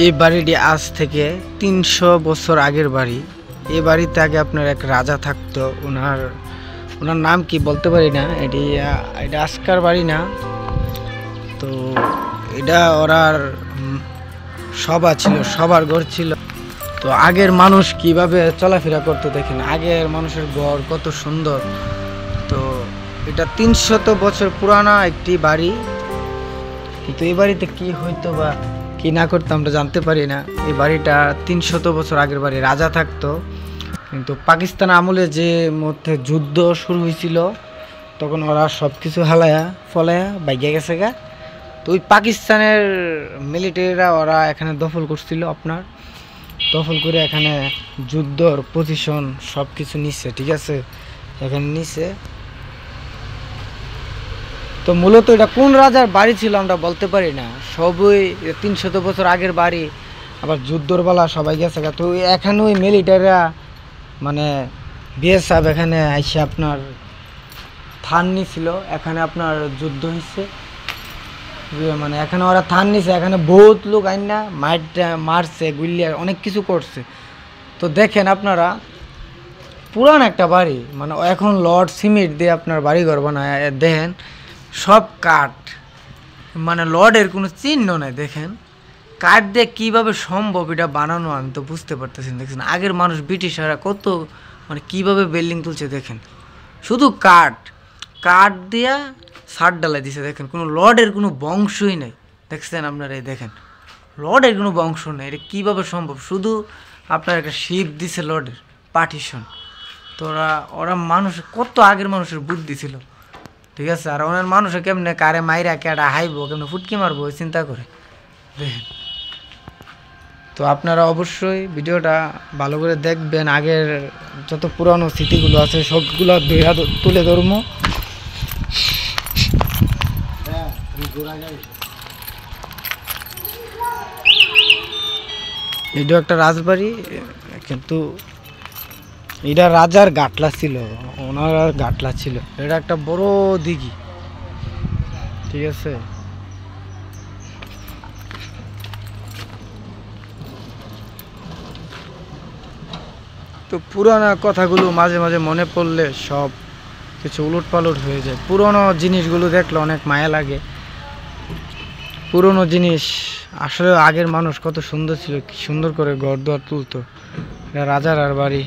এই বাড়িটি আজ থেকে ৩০০ বছর আগের বাড়ি। এই বাড়িতে আগে আপনার এক রাজা থাকতো। ওনার নাম কি বলতে পারি না। এটা আজকার বাড়ি না, তো এটা ওরার সভা ছিল, সবার ঘর ছিল। তো আগের মানুষ কিভাবে চলাফেরা করতো দেখেন, আগের মানুষের ঘর কত সুন্দর। তো এটা ৩০০ বছর পুরানা একটি বাড়ি, কিন্তু এই বাড়িতে কি হইতো বা কি না করতো আমরা জানতে পারি না। এই বাড়িটা ৩০০ বছর আগের বাড়ি, রাজা থাকতো। কিন্তু পাকিস্তান আমলে যে মধ্যে যুদ্ধ শুরু হয়েছিল, তখন ওরা সব কিছু হালায়া ফলায়া বাইকে গেছে গা। তো ওই পাকিস্তানের মিলিটারিরা ওরা এখানে দখল করছিল, আপনার দখল করে এখানে যুদ্ধর পজিশন সব কিছু নিচ্ছে, ঠিক আছে, এখানে নিচ্ছে। তো মূলত এটা কোন রাজার বাড়ি ছিল আমরা বলতে পারি না, সবই ৩০০ বছর আগের বাড়ি। আবার যুদ্ধর বেলা সবাই গেছে গা। তো এখানে ওই মিলিটারিরা মানে বিএসএফ এখানে আইসে আপনার থান নিছিল, এখানে আপনার যুদ্ধ হয়েছে। মানে এখানে ওরা থান নিছে, এখানে বহুত লোক আইন না মারছে, গুলিয়া অনেক কিছু করছে। তো দেখেন আপনারা পুরান একটা বাড়ি, মানে এখন লর্ড সিমেন্ট দিয়ে আপনার বাড়িঘর বানায়, দেখেন সব কাঠ, মানে লর্ডের কোনো চিহ্ন নাই। দেখেন কাঠ দিয়ে কীভাবে সম্ভব এটা বানানো, আমি তো বুঝতে পারতেছি। দেখছেন আগের মানুষ ব্রিটিশরা কত মানে কীভাবে বিল্ডিং তুলছে, দেখেন শুধু কাঠ দিয়া ছাদ ডালাই দিছে। দেখেন কোনো লর্ডের কোনো বংশই নেই, দেখছেন আপনারা, এই দেখেন লর্ডের কোনো বংশ নেই। এটা কীভাবে সম্ভব, শুধু আপনার একটা শিপ দিছে লর্ডের পার্টিশন। তো ওরা মানুষ কত আগের মানুষের বুদ্ধি ছিল, ঠিক আছে। আর ওনার মানুষে কেমনে কারে মাইরা কেডা হাইবো, কেমনে ফুটকি মারবো চিন্তা করে দেখেন। তো আপনারা অবশ্যই ভিডিওটা ভালো করে দেখবেন, আগের যত পুরানো স্মৃতিগুলো আছে সবগুলো তুলে ধরবো। এটা একটা রাজবাড়ি, কিন্তু এটা রাজার গাটলা ছিল, ওনার গাটলা ছিল। এটা একটা বড় দিঘি, ঠিক আছে। তো পুরানো কথাগুলো মাঝে মাঝে মনে পড়লে সব কিছু উলট পালট হয়ে যায়। পুরনো জিনিসগুলো দেখলে অনেক মায়া লাগে। পুরনো জিনিস আসলে আগের মানুষ কত সুন্দর ছিল, কি সুন্দর করে ঘর দুয়ার তুলতো। রাজার আর বাড়ি।